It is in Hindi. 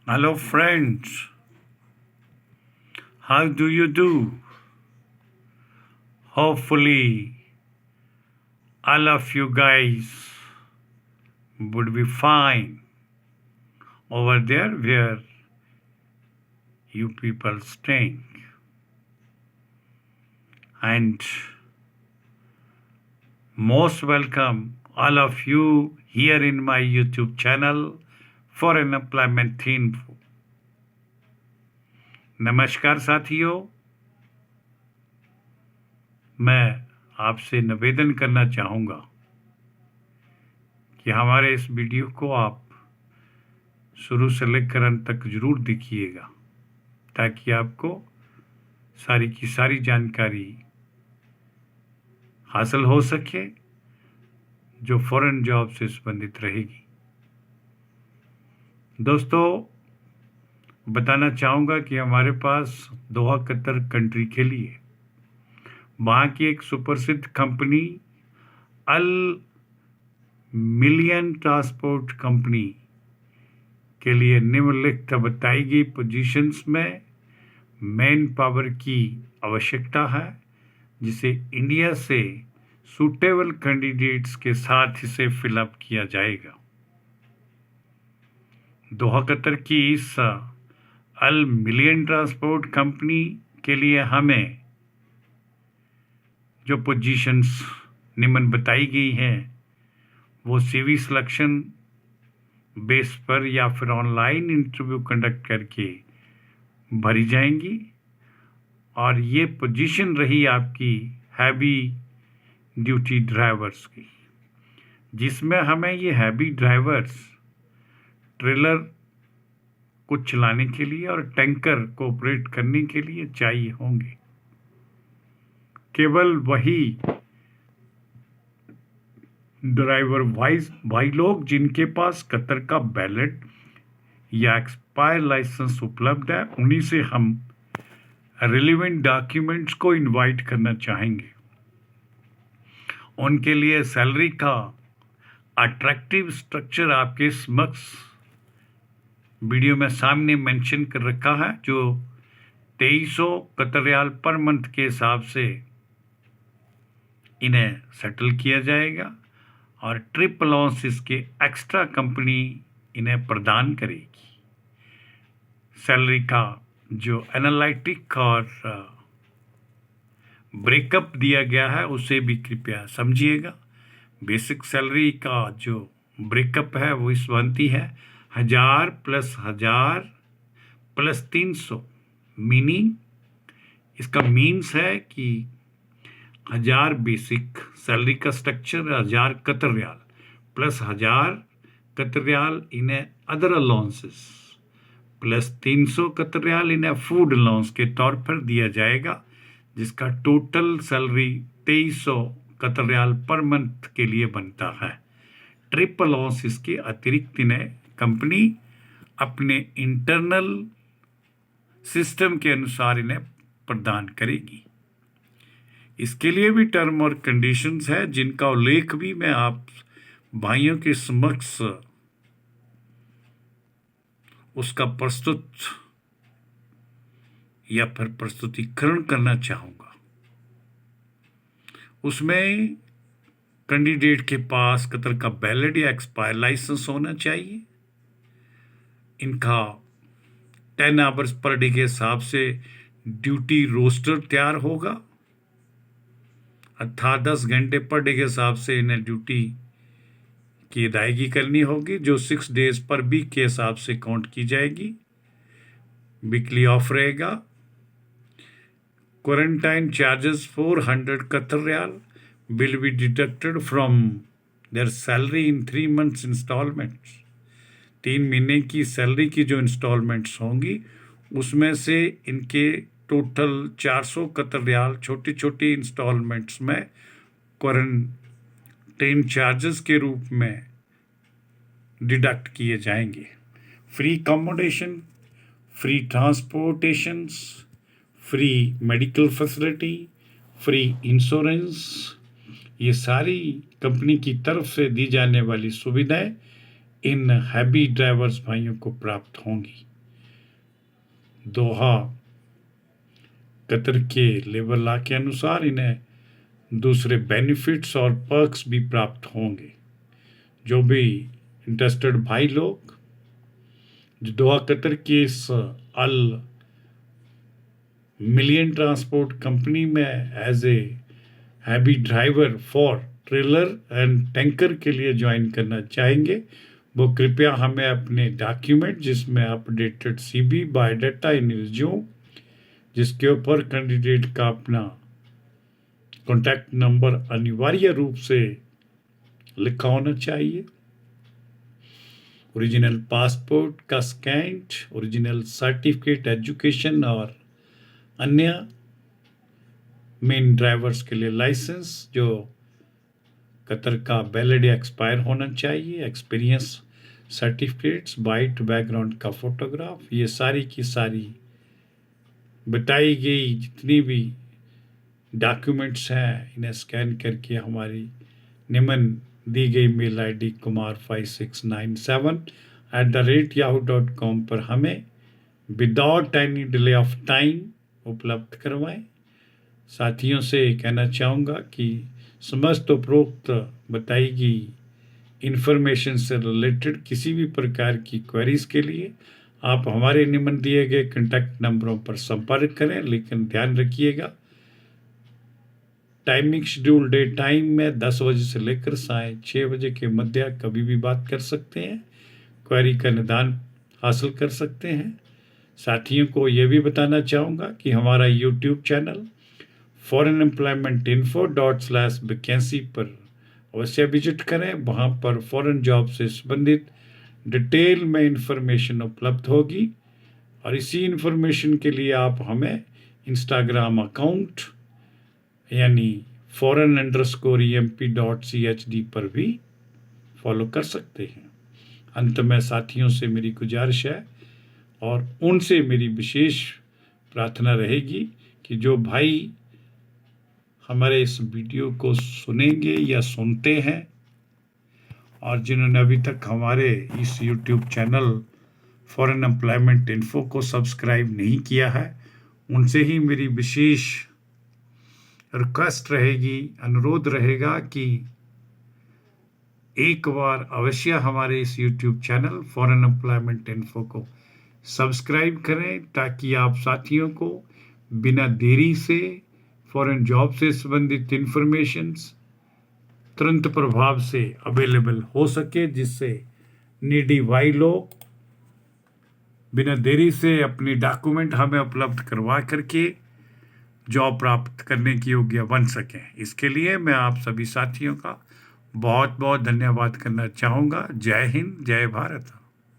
Hello, friends. How do you do? Hopefully, all of you guys would be fine over there where you people staying. And most welcome all of you here in my YouTube channel for an employment info. नमस्कार साथियों, मैं आपसे निवेदन करना चाहूँगा कि हमारे इस वीडियो को आप शुरू से लेकर अंत तक जरूर देखिएगा ताकि आपको सारी की सारी जानकारी हासिल हो सके जो फॉरेन जॉब से संबंधित रहेगी। दोस्तों, बताना चाहूँगा कि हमारे पास दोहा कतर कंट्री के लिए वहाँ की एक सुप्रसिद्ध कंपनी अल मिलियन ट्रांसपोर्ट कंपनी के लिए निम्नलिखित बताई गई पोजीशंस में मैन पावर की आवश्यकता है, जिसे इंडिया से सूटेबल कैंडिडेट्स के साथ इसे फिलअप किया जाएगा। दोहा कतर की इस अल मिलियन ट्रांसपोर्ट कंपनी के लिए हमें जो पोजीशंस निम्न बताई गई हैं वो सीवी सिलेक्शन बेस पर या फिर ऑनलाइन इंटरव्यू कंडक्ट करके भरी जाएंगी। और ये पोजीशन रही आपकी हैवी ड्यूटी ड्राइवर्स की, जिसमें हमें ये हैवी ड्राइवर्स ट्रेलर को चलाने के लिए और टैंकर को ऑपरेट करने के लिए चाहिए होंगे। केवल वही ड्राइवर भाई लोग जिनके पास कतर का बैलेट या एक्सपायर लाइसेंस उपलब्ध है, उन्हीं से हम रिलेवेंट डॉक्यूमेंट्स को इनवाइट करना चाहेंगे। उनके लिए सैलरी का अट्रैक्टिव स्ट्रक्चर आपके समक्ष वीडियो में सामने मेंशन कर रखा है, जो 2300 कतर रियाल पर मंथ के हिसाब से इन्हें सेटल किया जाएगा और ट्रिप अलाउंसेस के एक्स्ट्रा कंपनी इन्हें प्रदान करेगी। सैलरी का जो एनालिटिक और ब्रेकअप दिया गया है उसे भी कृपया समझिएगा। बेसिक सैलरी का जो ब्रेकअप है वो इस बनती है 1000 प्लस 1000 प्लस 300, मीनिंग इसका मीन्स है कि 1000 बेसिक सैलरी का structure, 1000 Qatar riyal plus 1000 Qatar riyal इन्हें other allowances plus 300 Qatar riyal इन्हें फूड अलाउंस के तौर पर दिया जाएगा, जिसका total salary 2300 Qatar riyal per month के लिए बनता है। ट्रिप अलाउंस इसके अतिरिक्त इन्हें कंपनी अपने इंटरनल सिस्टम के अनुसार इन्हें प्रदान करेगी। इसके लिए भी टर्म और कंडीशंस है, जिनका उल्लेख भी मैं आप भाइयों के समक्ष उसका प्रस्तुत या फिर प्रस्तुतिकरण करना चाहूँगा। उसमें कैंडिडेट के पास कतर का बैलेट या एक्सपायर लाइसेंस होना चाहिए। इनका 10 आवर्स पर डे के हिसाब से ड्यूटी रोस्टर तैयार होगा, अर्थात 10 घंटे पर डे के हिसाब से इन्हें ड्यूटी की अदायगी करनी होगी, जो 6 डेज पर वीक के हिसाब से काउंट की जाएगी। वीकली ऑफ रहेगा। Quarantine charges 400 Qatar riyal will be deducted from their salary in 3 months instalments. 3 महीने की सैलरी की जो इंस्टॉलमेंट्स होंगी उसमें से इनके टोटल 400 कतर रियाल छोटी छोटी इंस्टॉलमेंट्स में क्वारंटाइन चार्जेस के रूप में डिडक्ट किए जाएंगे। Free accommodation, free transportations, free medical facility, free insurance, ये सारी कंपनी की तरफ से दी जाने वाली सुविधाएं इन हैवी ड्राइवर्स भाइयों को प्राप्त होंगी। दोहा कतर के लेबर लॉ के अनुसार इन्हें दूसरे बेनिफिट्स और पर्क्स भी प्राप्त होंगे। जो भी इंटरेस्टेड भाई लोग जो दोहा कतर की इस अल मिलियन ट्रांसपोर्ट कंपनी में as a heavy driver for trailer and tanker के लिए ज्वाइन करना चाहेंगे, वो कृपया हमें अपने डॉक्यूमेंट जिसमें अपडेटेड सीवी, बायोडाटा इन रिज्यूम, जिसके ऊपर कैंडिडेट का अपना कॉन्टैक्ट नंबर अनिवार्य रूप से लिखा होना चाहिए, ओरिजिनल पासपोर्ट का स्कैन, ओरिजिनल सर्टिफिकेट एजुकेशन और अन्य मेन ड्राइवर्स के लिए लाइसेंस जो कतर का वैलिड एक्सपायर होना चाहिए, एक्सपीरियंस सर्टिफिकेट्स, वाइट बैकग्राउंड का फोटोग्राफ, ये सारी की सारी बताई गई जितनी भी डॉक्यूमेंट्स हैं इन्हें स्कैन करके हमारी निम्न दी गई मेल आईडी kumar5697@yahoo.com पर हमें without any delay of time उपलब्ध करवाएं। साथियों से कहना चाहूँगा कि समस्त उपरोक्त बताई गई इंफॉर्मेशन से रिलेटेड किसी भी प्रकार की क्वेरीज के लिए आप हमारे निम्न दिए गए कॉन्टैक्ट नंबरों पर संपर्क करें, लेकिन ध्यान रखिएगा टाइमिंग शेड्यूल डे टाइम में 10 बजे से लेकर साय 6 बजे के मध्य कभी भी बात कर सकते हैं, क्वेरी का निदान हासिल कर सकते हैं। साथियों को यह भी बताना चाहूँगा कि हमारा यूट्यूब चैनल foreignemploymentinfo./वैकेंसी पर अवश्य विजिट करें। वहाँ पर फॉरेन जॉब से संबंधित डिटेल में इंफॉर्मेशन उपलब्ध होगी और इसी इंफॉर्मेशन के लिए आप हमें इंस्टाग्राम अकाउंट यानी foreign_emp.chd पर भी फॉलो कर सकते हैं। अंत में साथियों से मेरी गुजारिश है और उनसे मेरी विशेष प्रार्थना रहेगी कि जो भाई हमारे इस वीडियो को सुनेंगे या सुनते हैं और जिन्होंने अभी तक हमारे इस YouTube channel foreign employment info को सब्सक्राइब नहीं किया है, उनसे ही मेरी विशेष रिक्वेस्ट रहेगी, अनुरोध रहेगा कि एक बार अवश्य हमारे इस YouTube channel foreign employment info को सब्सक्राइब करें ताकि आप साथियों को बिना देरी से फॉरेन जॉब से संबंधित इंफॉर्मेशंस तुरंत प्रभाव से अवेलेबल हो सके, जिससे नीडी भाई लोग बिना देरी से अपनी डॉक्यूमेंट हमें उपलब्ध करवा करके जॉब प्राप्त करने की योग्य बन सकें। इसके लिए मैं आप सभी साथियों का बहुत बहुत धन्यवाद करना चाहूँगा। जय हिंद, जय भारत।